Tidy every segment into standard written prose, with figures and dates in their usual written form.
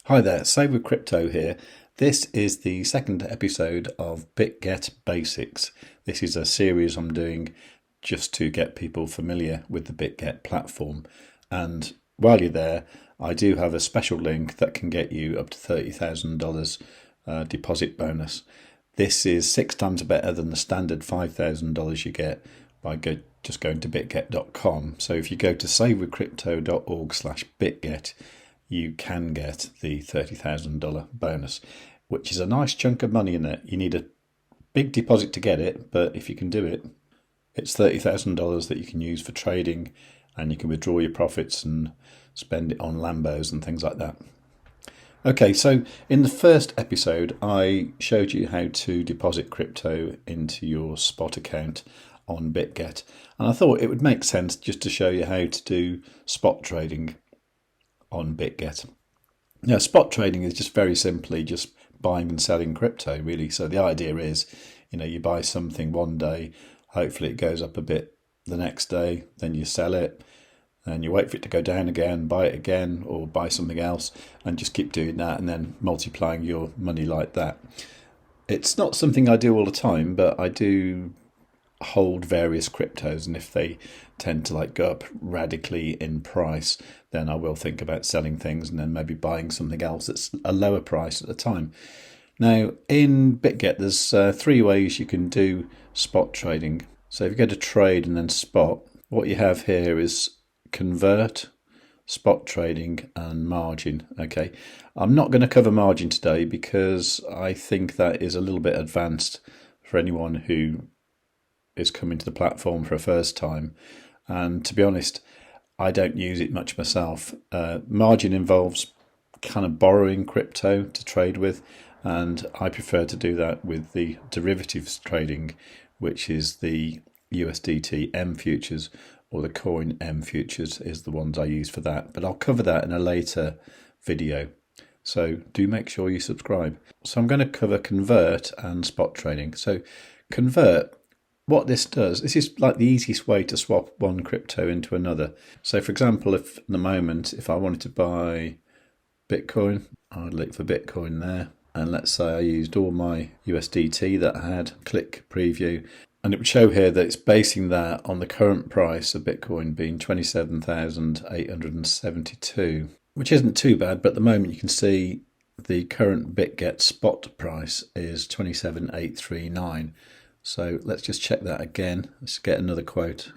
Hi there, Save with Crypto here. This is the second episode of Bitget Basics. This is a series I'm doing just to get people familiar with the Bitget platform. And while you're there, I do have a special link that can get you up to $30,000 deposit bonus. This is 6 times better than the standard $5,000 you get by just going to bitget.com. So if you go to savewith.crypto.org/bitget, you can get the $30,000 bonus, which is a nice chunk of money in it. You need a big deposit to get it, but if you can do it, it's $30,000 that you can use for trading, and you can withdraw your profits and spend it on Lambos and things like that. Okay, so in the first episode, I showed you how to deposit crypto into your spot account on Bitget, and I thought it would make sense just to show you how to do spot trading on Bitget. Now, spot trading is just very simply just buying and selling crypto, really. So the idea is, you buy something one day, hopefully it goes up a bit the next day, then you sell it, and you wait for it to go down again, buy it again, or buy something else, and just keep doing that and then multiplying your money like that. It's not something I do all the time, but I do hold various cryptos, and if they tend to go up radically in price, then I will think about selling things and then maybe buying something else that's a lower price at the time. Now, in Bitget, there's 3 ways you can do spot trading. So if you go to trade and then spot, what you have here is convert, spot trading, and margin. Okay, I'm not going to cover margin today because I think that is a little bit advanced for anyone who is coming to the platform for a first time, and to be honest, I don't use it much myself. Margin involves kind of borrowing crypto to trade with, and I prefer to do that with the derivatives trading, which is the USDT M futures, or the coin M futures is the ones I use for that, but I'll cover that in a later video, so do make sure you subscribe. So I'm going to cover convert and spot trading. So convert, what this does, this is like the easiest way to swap one crypto into another. So for example, if at the moment, if I wanted to buy Bitcoin, I'd look for Bitcoin there. And let's say I used all my USDT that I had, click preview, and it would show here that it's basing that on the current price of Bitcoin being 27,872, which isn't too bad, but at the moment you can see the current Bitget spot price is 27,839. So let's just check that again. Let's get another quote.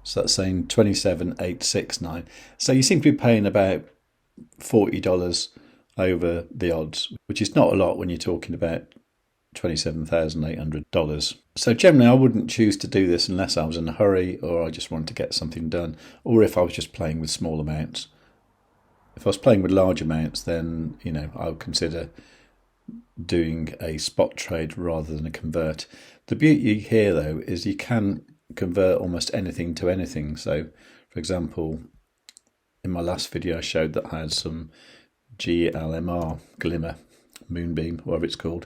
So that's saying 27,869. So you seem to be paying about $40 over the odds, which is not a lot when you're talking about $27,800. So generally I wouldn't choose to do this unless I was in a hurry or I just wanted to get something done, or if I was just playing with small amounts. If I was playing with large amounts, then I would consider doing a spot trade rather than a convert. The beauty here though is you can convert almost anything to anything. So for example, in my last video I showed that I had some GLMR, Glimmer, Moonbeam, whatever it's called,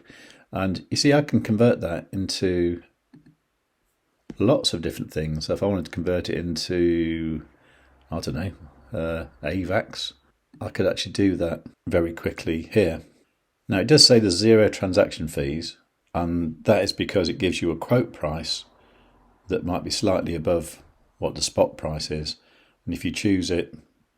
and you see I can convert that into lots of different things. So if I wanted to convert it into, I don't know, AVAX, I could actually do that very quickly here. Now it does say there's 0 transaction fees, and that is because it gives you a quote price that might be slightly above what the spot price is, and if you choose it,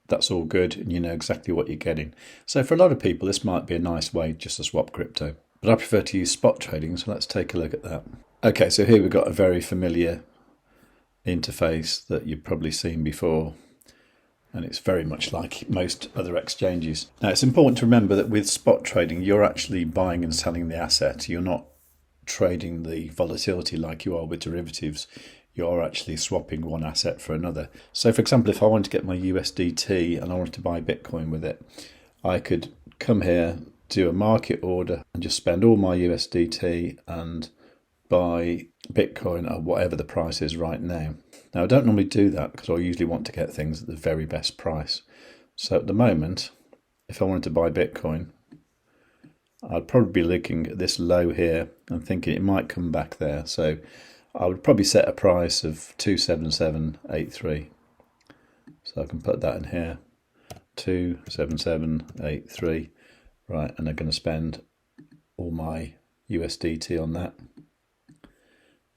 that's all good and you know exactly what you're getting. So for a lot of people this might be a nice way just to swap crypto, but I prefer to use spot trading, so let's take a look at that. Okay, so here we've got a very familiar interface that you've probably seen before, and it's very much like most other exchanges. Now it's important to remember that with spot trading you're actually buying and selling the asset. You're not trading the volatility like you are with derivatives. You're actually swapping one asset for another. So for example, if I wanted to get my USDT and I wanted to buy Bitcoin with it, I could come here, do a market order and just spend all my USDT and buy Bitcoin at whatever the price is right now. Now I don't normally do that because I usually want to get things at the very best price. So at the moment, if I wanted to buy Bitcoin, I'd probably be looking at this low here and thinking it might come back there. So I would probably set a price of 277.83. So I can put that in here. 27783. Right, and I'm going to spend all my USDT on that.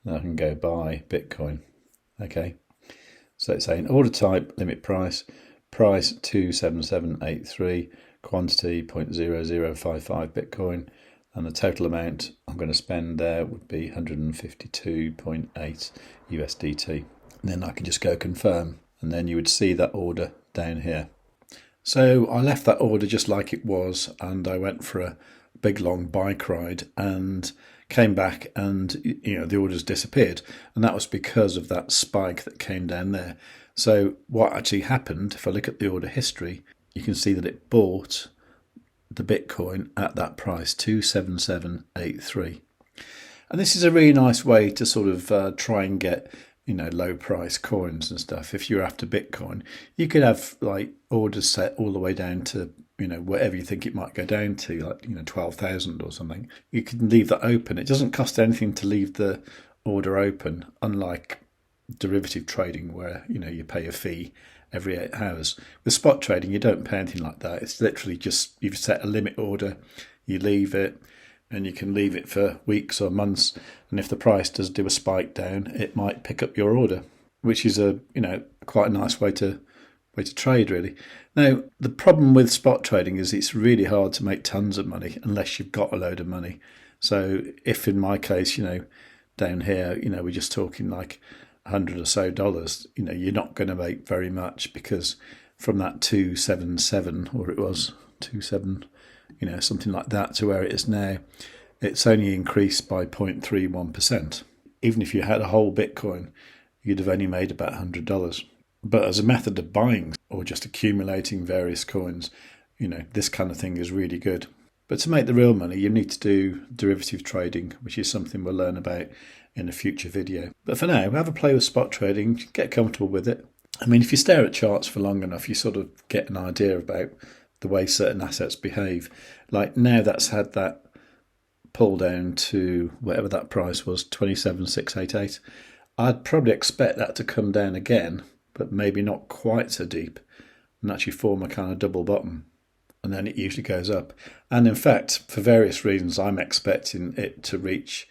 Now I can go buy Bitcoin. Okay, so it's saying order type, limit price, price 27783, quantity 0.0055 Bitcoin, and the total amount I'm going to spend there would be 152.8 USDT. And then I can just go confirm, and then you would see that order down here. So I left that order just like it was, and I went for a big long bike ride and came back, and the orders disappeared, and that was because of that spike that came down there. So what actually happened, if I look at the order history, you can see that it bought the Bitcoin at that price, 27783. And this is a really nice way to sort of try and get low price coins and stuff. If you're after Bitcoin, you could have like orders set all the way down to whatever you think it might go down to, like 12,000 or something. You can leave that open. It doesn't cost anything to leave the order open, unlike derivative trading where you pay a fee every 8 hours. With spot trading, you don't pay anything like that. It's literally just you've set a limit order, you leave it, and you can leave it for weeks or months, and if the price does do a spike down, it might pick up your order, which is quite a nice way to trade, really. Now, the problem with spot trading is it's really hard to make tons of money unless you've got a load of money. So if in my case, down here, we're just talking like $100 or so, you're not going to make very much, because from that 277, or it was 27, something like that, to where it is now, it's only increased by 0.31%. Even if you had a whole Bitcoin, you'd have only made about $100. But as a method of buying or just accumulating various coins, this kind of thing is really good. But to make the real money, you need to do derivative trading, which is something we'll learn about in a future video. But for now, have a play with spot trading, get comfortable with it. I mean, if you stare at charts for long enough, you sort of get an idea about the way certain assets behave. Like now that's had that pull down to whatever that price was, 27,688. I'd probably expect that to come down again, but maybe not quite so deep, and actually form a kind of double bottom, and then it usually goes up. And in fact, for various reasons, I'm expecting it to reach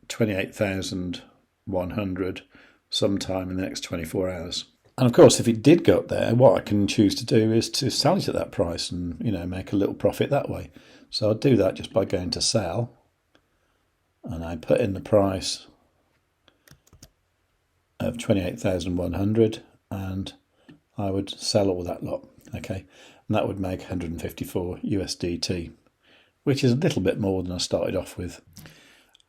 28,100 sometime in the next 24 hours. And of course, if it did go up there, what I can choose to do is to sell it at that price and make a little profit that way. So I'll do that just by going to sell, and I put in the price of 28,100, and I would sell all that lot. Okay, and that would make 154 USDT, which is a little bit more than I started off with.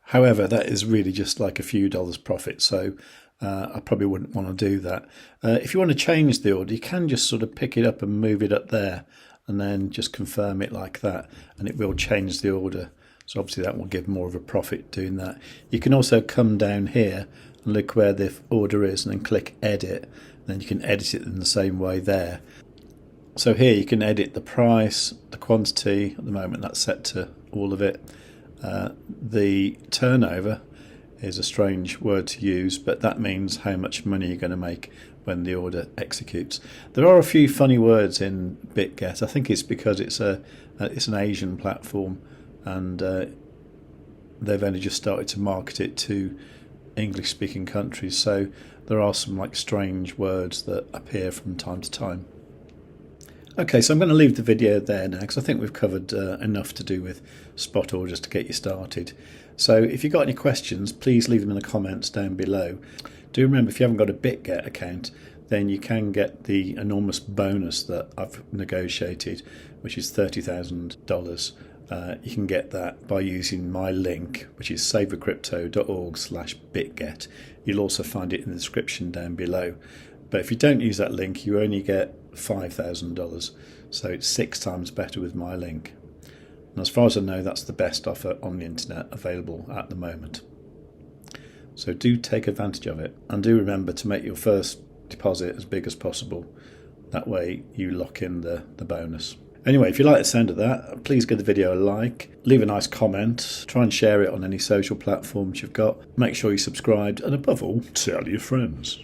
However, that is really just like a few dollars profit, so I probably wouldn't want to do that. If you want to change the order, you can just sort of pick it up and move it up there, and then just confirm it like that, and it will change the order. So obviously that will give more of a profit doing that. You can also come down here and look where the order is, and then click edit, and then you can edit it in the same way there. So here you can edit the price, the quantity. At the moment that's set to all of it. The turnover is a strange word to use, but that means how much money you're going to make when the order executes. There are a few funny words in Bitget. I think it's because it's an Asian platform, and they've only just started to market it to English-speaking countries. So there are some like strange words that appear from time to time. Okay, so I'm going to leave the video there now, because I think we've covered enough to do with spot orders to get you started. So if you've got any questions, please leave them in the comments down below. Do remember, if you haven't got a Bitget account, then you can get the enormous bonus that I've negotiated, which is $30,000. You can get that by using my link, which is savewith.crypto.org/bitget. You'll also find it in the description down below. But if you don't use that link, you only get $5,000. So it's 6 times better with my link. And as far as I know, that's the best offer on the internet available at the moment. So do take advantage of it. And do remember to make your first deposit as big as possible. That way you lock in the bonus. Anyway, if you like the sound of that, please give the video a like, leave a nice comment, try and share it on any social platforms you've got. Make sure you're subscribed, and above all, tell your friends.